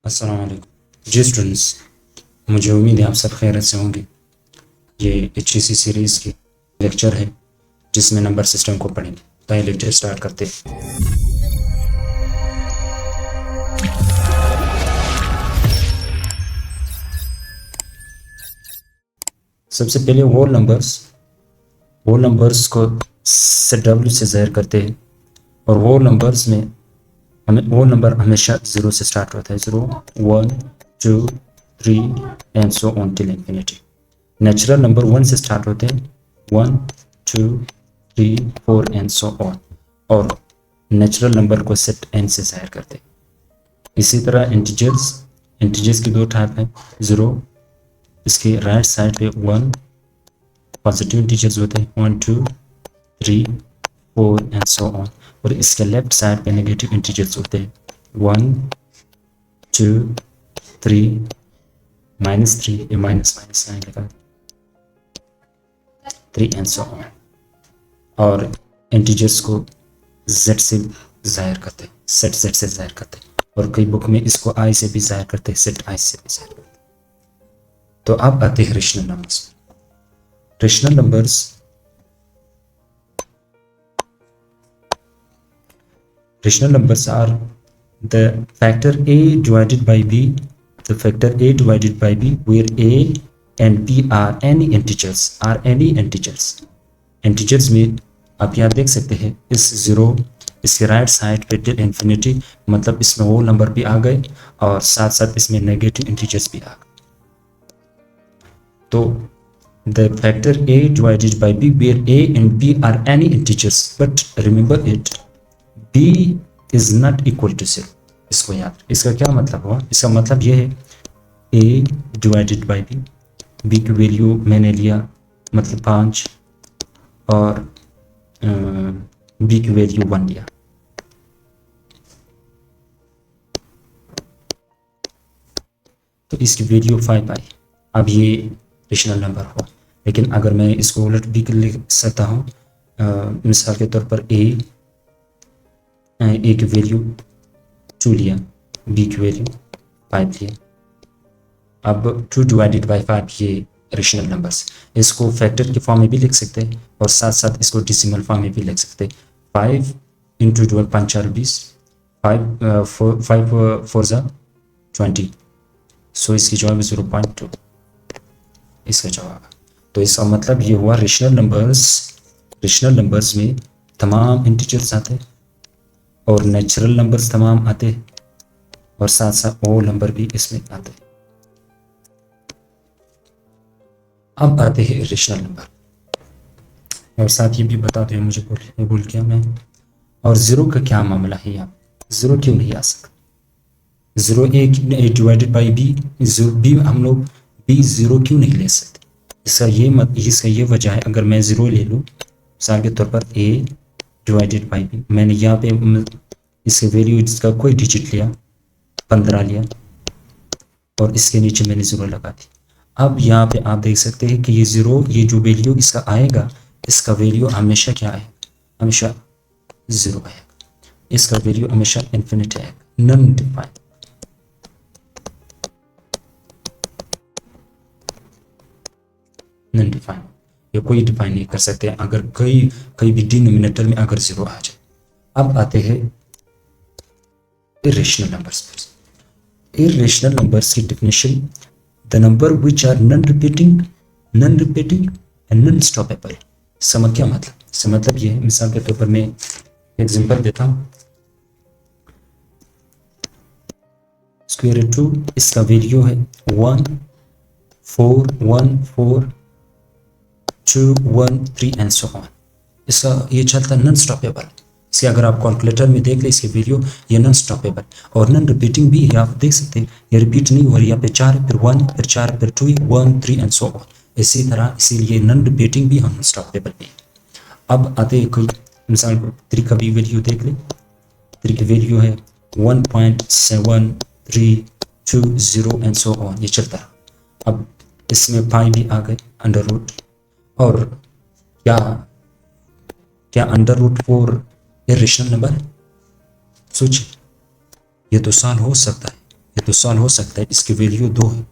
अस्सलाम वालेकुम जी स्टूडेंट्स, मुझे उम्मीद है आप सब खैरियत से होंगे। ये HEC सीरीज़ की लेक्चर है जिसमें नंबर सिस्टम को पढ़ेंगे। तो ये लेक्चर स्टार्ट करते हैं। सबसे पहले वो नंबर्स को से W से ज़ाहिर करते हैं और वो नंबर्स में वो नंबर हमेशा ज़ीरो से स्टार्ट होता है। 0 1 2 3 and so on till infinity. Natural number 1 से स्टार्ट होते हैं, 1 2 3 4 एंड सो ऑन, और नेचुरल नंबर को सेट n से ज़ाहिर करते हैं। इसी तरह इंटीजर्स की दो टाइप है। 0 इसके राइट साइड पे 1 पॉजिटिव इंटीजर्स होते हैं, 1 2 3 4 एंड सो ऑन, और इसके लेफ्ट साइड पे नेगेटिव इंटीजर्स होते हैं, 1 2 3 -3, ये माइनस साइन लगा 3 एंड सो ऑन। और इंटीजर्स को z से ज़ाहिर करते हैं, सेट z से ज़ाहिर करते हैं, और कई बुक में इसको i से भी ज़ाहिर करते हैं, सेट i से भी ज़ाहिर करते हैं। तो अब आते हैं rational numbers. Rational numbers are the factor a divided by b, where a and b are any integers, integers में आप यहाँ देख सकते हैं इस 0 इसके राइट साइड पे टिल इंफिनिटी, मतलब इसमें वो नंबर भी आ गए और साथ साथ इसमें नेगेटिव इंटीजर्स भी आ गए। तो the factor a divided by b where a and b are any integers, but remember it, b is not equal to 0। इसको याद, इसका क्या मतलब हुआ? इसका मतलब ये है a divided by b, b की वैल्यू मैंने लिया मतलब 5 और b की वैल्यू 1 लिया, तो इसकी वैल्यू 5 आई। अब ये रेशनल नंबर हुआ। लेकिन अगर मैं इसको उलट भी लिख सकता हूँ, मिसाल के तौर पर a की वैल्यू 2 लिया, b की वैल्यू 5 लिया। अब 2 डिवाइडेड बाई 5 ये रेशनल नंबर्स, इसको फैक्टर के फॉर्म में भी लिख सकते हैं और साथ साथ इसको डेसिमल फॉर्म में भी लिख सकते हैं। 5 इंटू 12 5 4 20, 5 4 ज़ा 20, सो इसकी जवाब है 0.2, इसका जवाब। तो इसका मतलब ये हुआ रेशनल नंबर्स में तमाम इंटीजर्स आते हैं और नेचुरल नंबर्स तमाम आते हैं और साथ साथ होल नंबर भी इसमें आते हैं। अब आते हैं रेशनल नंबर, और साथ ये भी बताते हैं, मुझे भूल गया मैं, और 0 का क्या मामला है? यहाँ 0 क्यों नहीं आ सकता? 0 a divided by b, b हम लोग b 0 क्यों नहीं ले सकते? इसका ये वजह है, अगर मैं 0 ले लूँ मिसाल के तौर पर a डिवाइडेड बाई b, मैंने यहाँ पे इसके वैल्यू इसका कोई डिजिट लिया 15 लिया और इसके नीचे मैंने 0 लगा दी। अब यहाँ पे आप देख सकते हैं कि ये 0, ये जो वैल्यू इसका आएगा, इसका वैल्यू हमेशा क्या है? हमेशा 0 आएगा, इसका वैल्यू हमेशा इन्फिनिटी आएगा, नॉन डिफाइन, ये कोई डिफाइन नहीं कर सकते अगर कहीं भी डिनोमिनेटर में अगर 0 आ जाए। अब आते हैं इरेशनल नंबर्स पर। इरेशनल नंबर्स की definition, the number which are non repeating and non stoppable. इसका क्या मतलब? इसका मतलब ये है, मिसाल के तौर पर मैं एग्जांपल देता हूँ, स्क्वायर रूट 2, इसका वैल्यू है 1 4 1 4 2 1 3 एंड सो ऑन। इसका ये चलता नॉन स्टॉपेबल। इसके अगर आप कैलकुलेटर में देख ले इसकी वैल्यू, ये नॉन स्टॉपेबल और नॉन रिपीटिंग भी है। आप देख सकते हैं ये रिपीट नहीं हो रही, यहाँ पे 4 फिर 1 फिर 4 फिर 2 1 3 एंड सो ऑन। इसी तरह इसीलिए नॉन रिपीटिंग भी नॉन स्टॉपेबल भी है। अब आते हैं कोई मिसाल 3 का भी वैल्यू देख ले, 3 की वैल्यू है 1.7320 एंड सो ऑन, ये चलता रहा। अब इसमें 5 भी आ गए अंडर रूट, और क्या अंडर रूट 4 इरेशनल नंबर है? सोचिए, ये तो सॉल्व हो सकता है, ये तो सॉल्व हो सकता है, इसकी वैल्यू 2 है,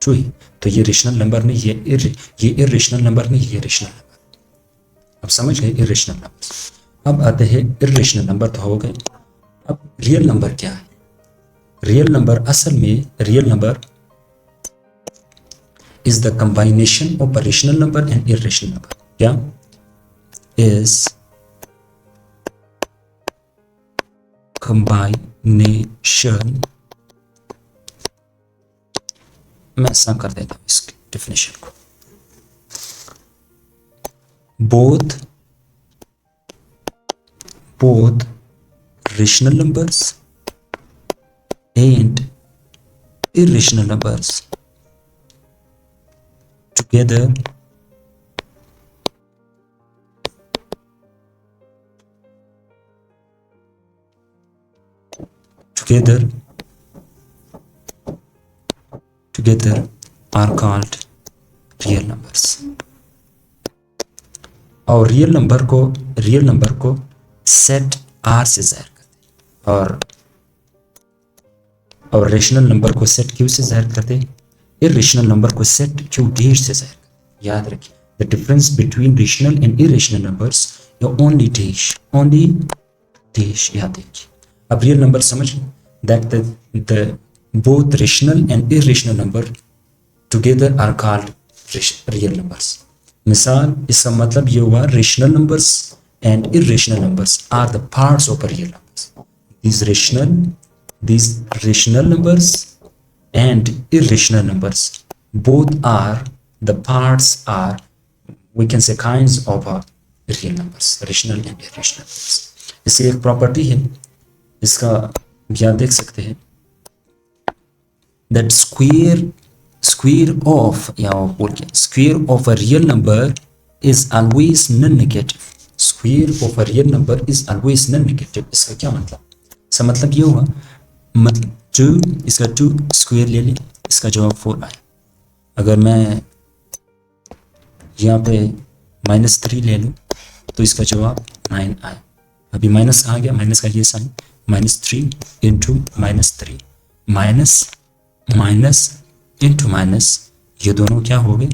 ट्रू है, तो ये रेशनल नंबर नहीं, ये इरेशनल नंबर नहीं, ये रेशनल नंबर। अब समझ गए इरेशनल नंबर। अब आते हैं इरेशनल नंबर तो हो गए। अब रियल नंबर क्या है? रियल नंबर असल में real number is the combination of a rational number and irrational number. क्या is combination, मैं ऐसा कर देता हूँ इसकी डेफिनेशन को, both rational numbers and irrational numbers together are called real numbers. और रियल नंबर को सेट आर से जाहिर करते हैं, और रेशनल नंबर को सेट क्यू से जाहिर करते हैं, इरेशनल नंबर को सेट क्यू डैश से जाहिर करते हैं। याद रखिए, the difference between rational and irrational numbers only dash, याद रखिए। अब रियल नंबर समझ that the both rational and irrational number together are called real numbers. मिसाल, इसका मतलब ये हुआ rational numbers and irrational numbers are the parts of real numbers. these rational numbers and irrational numbers both are the parts, are we can say kinds of real numbers, rational and irrational numbers. इसकी एक property है, इसका यहाँ देख सकते हैं, that square of a real number is always non-negative. Square of a real number is always non-negative. इसका क्या मतलब? इसका मतलब ये हुआ, मतलब 2, इसका 2 स्क्वायर ले लें, इसका जवाब 4 आया। अगर मैं यहाँ पे -3 ले लूँ तो इसका जवाब 9 आया। अभी माइनस कहाँ गया? माइनस का ये sign, -3 into -3, minus into minus, ये दोनों क्या हो गए?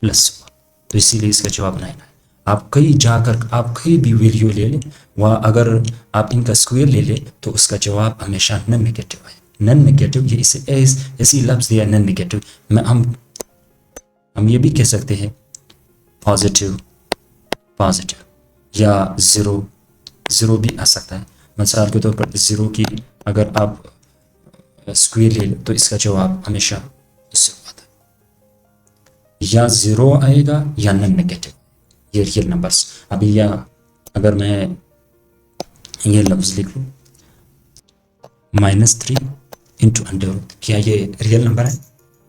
प्लस हुआ, तो इसीलिए इसका जवाब 9 आया। आप कहीं भी वैल्यू ले लें, वहाँ अगर आप इनका स्क्वायर ले लें तो उसका जवाब हमेशा नॉन नेगेटिव है। नॉन नेगेटिव, ये इसे ऐसी लफ्ज़ दिया नॉन नेगेटिव, में हम ये भी कह सकते हैं पॉजिटिव या ज़ीरो भी आ सकता है। मिसाल के तौर पर 0 की अगर आप स्क्वायर ले लें तो इसका जवाब हमेशा इससे होता है, या 0 आएगा या नॉन नेगेटिव, ये रियल नंबर्स। अभी या अगर मैं ये लफ्ज़ लिख लूँ -3 इंटू अंडर, क्या ये रियल नंबर है?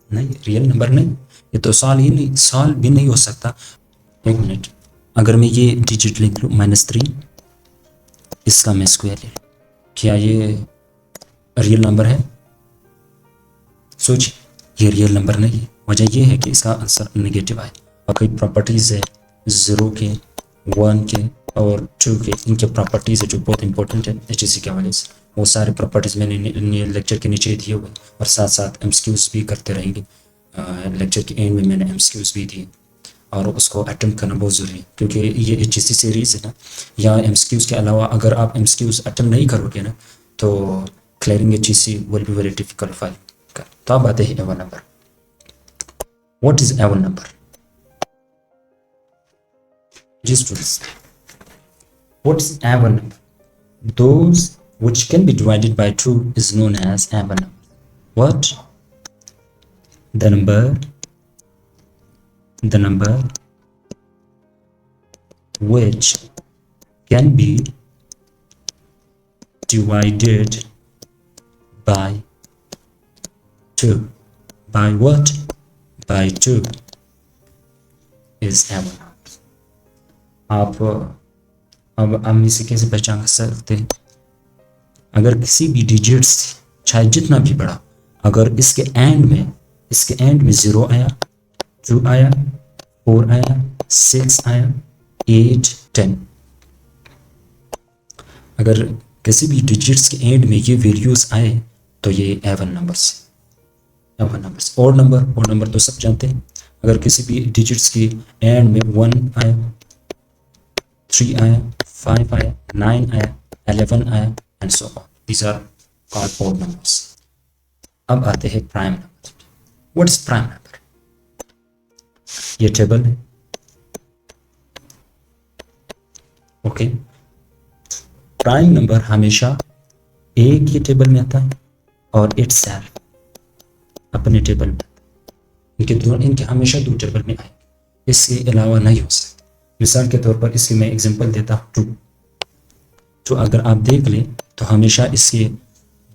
नहीं, रियल नंबर नहीं, ये तो सॉल्व भी नहीं हो सकता। एक मिनट, अगर मैं ये डिजिट लिख लूँ -3, इसका मैं स्क्वायर ले लूँ, क्या ये रियल नंबर है? सोचिए, ये रियल नंबर नहीं है। वजह ये है कि इसका आंसर नेगेटिव आए, और कई प्रॉपर्टीज़ है 0 के, 1 के और 2 के, इनके प्रॉपर्टीज़ है जो बहुत इंपॉर्टेंट है HSC के हवाले से। वो सारे प्रॉपर्टीज़ मैंने लेक्चर के नीचे दिए हुए, और साथ साथ MCQs भी करते रहेंगे। लेक्चर के एंड में मैंने MCQs भी दिए, और उसको अटेम्प्ट करना बहुत ज़रूरी है, क्योंकि ये HSC सीरीज़ है ना। या MCQs के अलावा अगर आप MCQs अटेम्प्ट नहीं करोगे ना, तो clearing HSC will be very difficult file. तो अब आते हैं even number. What is even number? जी students, what is even number? Those which can be divided by 2 is known as even number. What? The number which can be divided by 2. By what? By 2 is even number. आप अब हम इसे कैसे पहचान सकते हैं? अगर किसी भी डिजिट से, चाहे जितना भी बड़ा, अगर इसके एंड में 0 आया, 2 आया, 4 आया, 6 आया, 8, 10, अगर किसी भी डिजिट्स के एंड में ये वैल्यूज आए तो ये even numbers, even numbers. Odd number तो सब जानते हैं, अगर किसी भी डिजिट्स की एंड में 1 आया, 3 आया, 5 आया, 9 आया, 11 आया and so on, these are called odd numbers. अब आते हैं prime number. What is prime number? ये टेबल है, ओके। प्राइम नंबर हमेशा एक ही टेबल में आता है और इटसेल्फ अपने टेबल में, इनके हमेशा दो टेबल में आएंगे, इसके अलावा नहीं हो सकते। मिसाल के तौर पर इसकी मैं एग्जांपल देता हूँ टू। तो अगर आप देख लें तो हमेशा इसके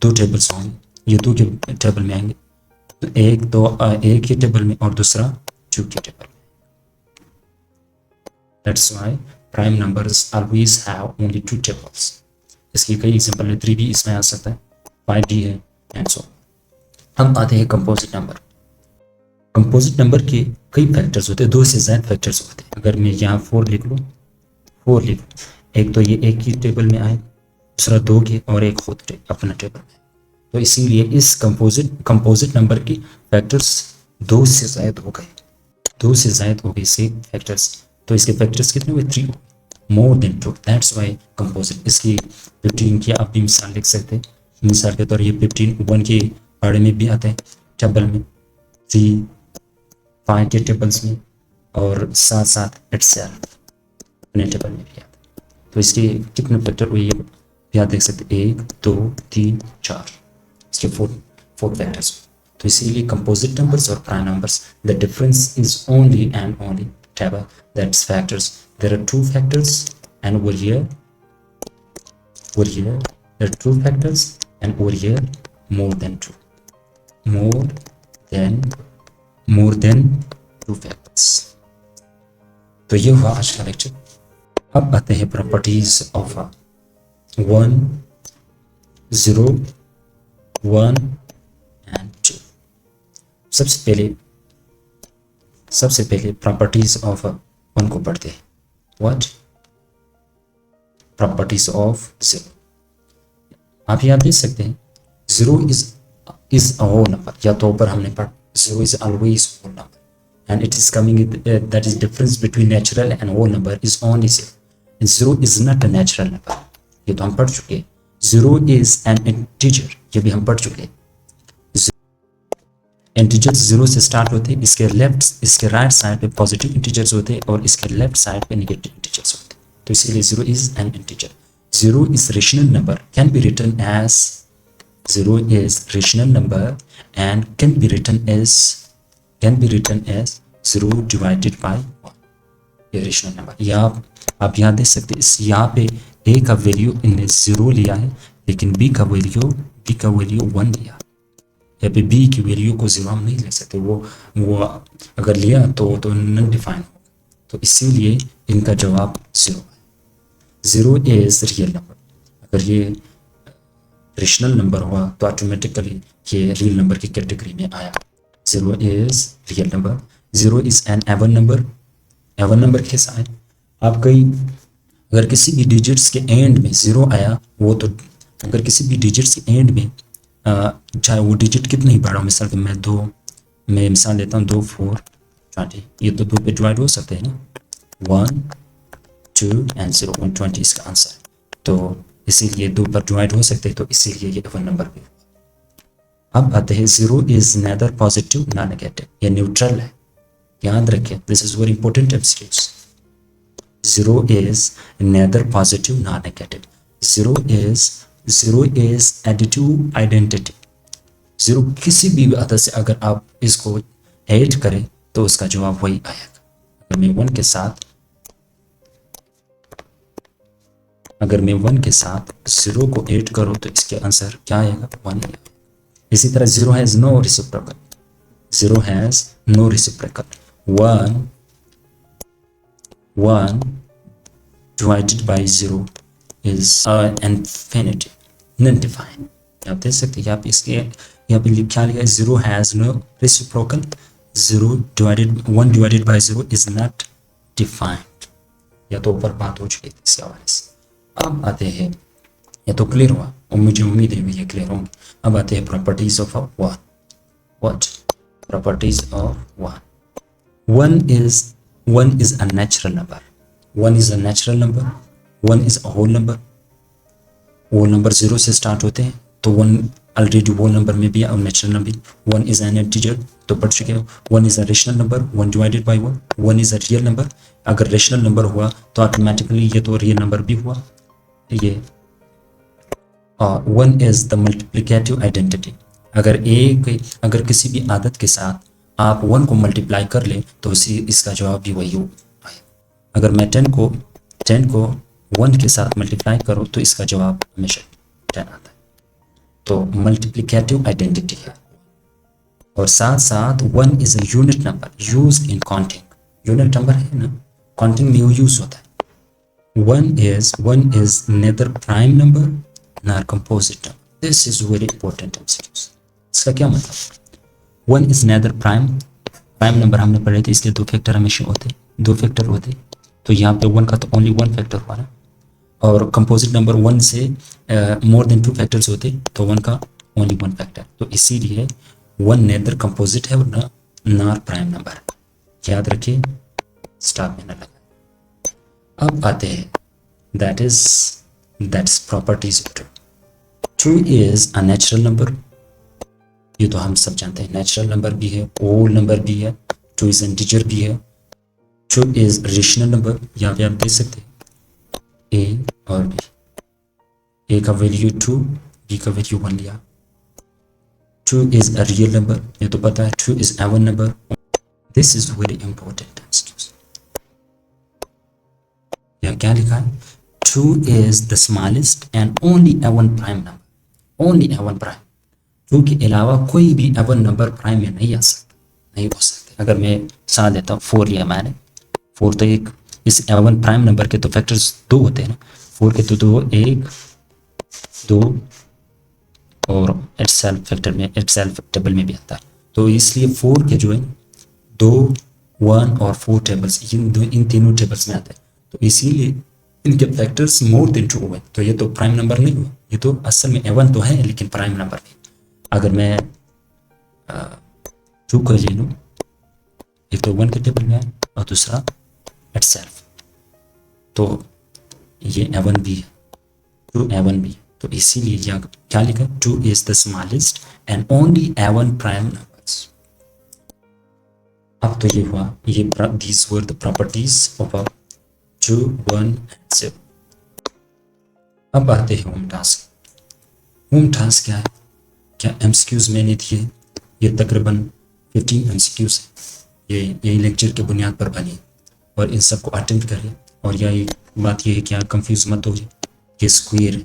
दो टेबल्स होंगे, ये दो के टेबल में आएंगे, तो एक ही टेबल में और दूसरा टू के टेबल में। That's why prime numbers always have only two tables. इसकी कई एग्जांपल है, 3 भी इसमें आ सकता है, 5D है एंड सो। हम आते हैं कंपोजिट नंबर। कंपोजिट नंबर के कई फैक्टर्स होते हैं, 2 से ज़्यादा फैक्टर्स होते हैं। अगर मैं यहाँ 4 लिख लूँ, 4 लिख, एक तो ये एक ही टेबल में आए, दूसरा 2 के और एक खुद अपना टेबल में। तो इसीलिए इस कंपोजिट नंबर की फैक्टर्स 2 से ज़्यादा हो गए, 2 से ज़्यादा हो गए इसके फैक्टर्स। तो इसके फैक्टर्स कितने हुए? 3, more than 2। That's why composite. इसकी 15 की आप भी मिसाल लिख सकते हैं। मिसाल के तौर ये 15 1 के बारे में भी आते हैं टेबल में, 3 5 के टेबल्स में, और साथ साथ इटसेल्फ अपने टेबल में भी आते हैं। तो इसके कितने फैक्टर हुए ये भी आप देख सकते हैं, 1 2 3 4, इसके 4 फैक्टर्स। तो इसीलिए कंपोजिट नंबर्स और prime numbers, the difference is only and only table, that's factors. There are 2 factors and over here there are 2 factors and over here more than 2, more than 2 factors। तो ये हुआ आज का lecture. अब आते हैं properties of 1 0 1 and 2। सबसे पहले प्रॉपर्टीज ऑफ 1 को पढ़ते हैं। व्हाट? Properties of 0। आप यहाँ देख सकते हैं 0 इज अ होल नंबर, या तो ऊपर हमने पढ़ा 0 is always whole number and it is coming, that is difference between natural and whole number is only 0। 0 is not a natural number, ये तो हम पढ़ चुके हैं। 0 इज एन इंटीजर, ये भी हम पढ़ चुके हैं। इंटीजर्स 0 से स्टार्ट होते हैं, इसके राइट साइड पे पॉजिटिव इंटीजर्स होते हैं और इसके लेफ्ट साइड पे नेगेटिव इंटीजर्स होते हैं। तो इसीलिए 0 is an integer. 0 is rational number, can be written as 0 is rational number and can be written as 0 divided by 1। ये रेशनल नंबर। या आप यहाँ देख सकते हैं, इस यहाँ पे a का वैल्यू इनने 0 लिया है, लेकिन b का वैल्यू 1 लिया। यहाँ पे b की वैल्यू को 0 हम नहीं ले सकते, वो अगर लिया तो नॉन डिफाइन होगा। तो इसीलिए इनका जवाब 0 है। 0 इज रियल नंबर। अगर ये रेशनल नंबर हुआ तो ऑटोमेटिकली ये रियल नंबर की कैटेगरी में आया। 0 is real number. 0 is an even number. Even number कैसा है? आप अगर किसी भी डिजिट्स के एंड में 0 आया, वो तो अगर किसी भी डिजिट्स के एंड में चाहे वो डिजिट कितने ही बड़ा हो, मिसाल के मैं मिसाल लेता हूँ 2 4 20, ये तो 2 पे डिवाइड हो सकते हैं ना, 1 2 एंड 0 120 इसका आंसर है। तो इसीलिए 2 पर डिवाइड हो सकते हैं, तो इसीलिए ये एवन नंबर पे। अब आते हैं 0 इज नेदर पॉजिटिव ना नेगेटिव, ये न्यूट्रल है, याद रखें, this is very important MCQs. 0 is nether positive ना नेगेटिव। 0 is additive identity. 0 किसी भी अदद से अगर आप इसको ऐड करें तो उसका जवाब वही आएगा। अगर मैं 1 के साथ 0 को ऐड करूं तो इसके आंसर क्या आएगा? 1 आएगा। इसी तरह 0 has no reciprocal. 0 has no reciprocal. 1 divided by 0 is infinity, non defined। आप देख सकते हैं यहाँ पे क्या लिखा है? 0 has no reciprocal। 1 divided by 0 is not defined। या तो ऊपर बात हो चुकी थी इसके हवाले से। अब आते हैं, या तो क्लियर हुआ? और मुझे उम्मीद है ये क्लियर होंगे। अब आते हैं properties of one. What properties of one? One is a natural number, one is a natural number, one is a whole number. Whole number zero से स्टार्ट होते हैं, तो वन ऑलरेडी होल नंबर में भी है और नेचुरल नंबर भी। One is an integer, तो पढ़ चुके हो। One is a rational number, one divided by one. One is a real number, अगर रेशनल नंबर हुआ तो ऑटोमेटिकली ये तो रियल नंबर भी हुआ ये। और one is the multiplicative identity, अगर किसी भी आदत के साथ आप वन को मल्टीप्लाई कर ले तो इसका जवाब भी वही हो। अगर मैं टेन को वन के साथ मल्टीप्लाई करो तो इसका जवाब हमेशा 10 आता है। तो मल्टीप्लिकेटिव आइडेंटिटी है। और साथ साथ one is a unit number used in counting. Unit number है ना, काउंटिंग में यूज होता है। One is nether prime number nor composite number. This is very important MCQs. इसका क्या मतलब? One is nether prime number हमने पढ़े थे, इसलिए दो फैक्टर हमेशा होते, दो फैक्टर होते। तो यहाँ पे वन का तो ओनली वन फैक्टर हुआ ना। और कंपोजिट नंबर वन से मोर देन टू फैक्टर्स होते, तो वन का ओनली वन फैक्टर। तो इसीलिए वन नेदर कंपोजिट है और ना नॉर प्राइम नंबर। याद रखिए, स्टॉप में न लगा। अब आते हैं that's properties of true. True is a natural number, ये तो हम सब जानते हैं, नेचुरल नंबर भी है, होल नंबर भी है, ट्रू इज इंटीजर भी है। ट्रू इज रेशनल नंबर, यहाँ पे आप देख सकते हैं ए और बी, ए का वैल्यू 2, बी का वैल्यू 1 लिया। Two is a real number, ये तो पता है। Two is even number. This is very important. यहाँ क्या लिखा है? Two is the smallest and only even prime number. Only even prime, two के अलावा कोई भी एवन नंबर प्राइम में नहीं आ सकता, नहीं हो सकते। अगर मैं साथ देता हूँ 4 लिया मैंने, 4 तो एक इस एवन प्राइम नंबर के तो फैक्टर्स 2 होते हैं ना, 4 के तो 2, 1 2 और इटसेल्फ फैक्टर में, इटसेल्फ टेबल में भी आता है। तो इसलिए 4 के जो है 2, 1 और 4 टेबल्स, इन तीनों टेबल्स में आते हैं। तो इसीलिए इनके फैक्टर्स मोर देन 2 हुए, तो ये तो प्राइम नंबर नहीं हुआ, ये तो असल में एवन तो है लेकिन प्राइम नंबर नहीं। अगर मैं 2 को ले लूँ, एक तो 1 के टेबल में है और दूसरा इटसेल्फ, तो ये एवन भी है, 2 एवन भी है। तो इसीलिए यहाँ क्या लिखा? 2 is the smallest and only even prime numbers. अब तो ये हुआ, ये these were the properties of 2, 1 and 0। अब आते हैं होम टास्क। होम टास्क क्या है? क्या एमसीक्यूज मैंने दिए, ये तकरीबन 15 एमसीक्यूज है। यही लेक्चर के बुनियाद पर बनी और इन सबको अटेम्प्ट करिए। और यही बात ये है कि आप कंफ्यूज मत हो जाए, ये स्क्वायर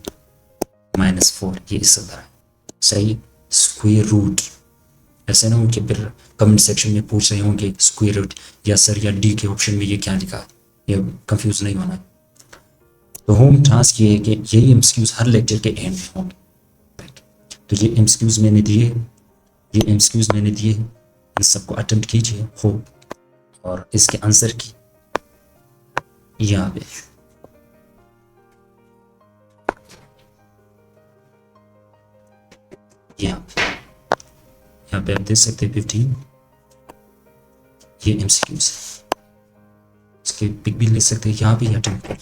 -4 ये इस तरह है, सही। स्क्वायर रूट ऐसे ना हो कि फिर कमेंट सेक्शन में पूछ रहे होंगे स्क्वायर रूट या सर या डी के ऑप्शन में ये क्या लिखा है, ये कंफ्यूज नहीं होना। तो होम टास्क ये है कि यही एमसीक्यूज हर लेक्चर के एंड में होंगे। तो ये एमसीक्यूज मैंने दिए, इन सबको अटेम्प्ट कीजिए हो, और इसके आंसर की यहाँ पे यहाँ पे आप देख सकते हैं 15 ये एमसीक्यूज, इसके पिक भी ले सकते हैं, यहाँ पे अटेम्प्ट कर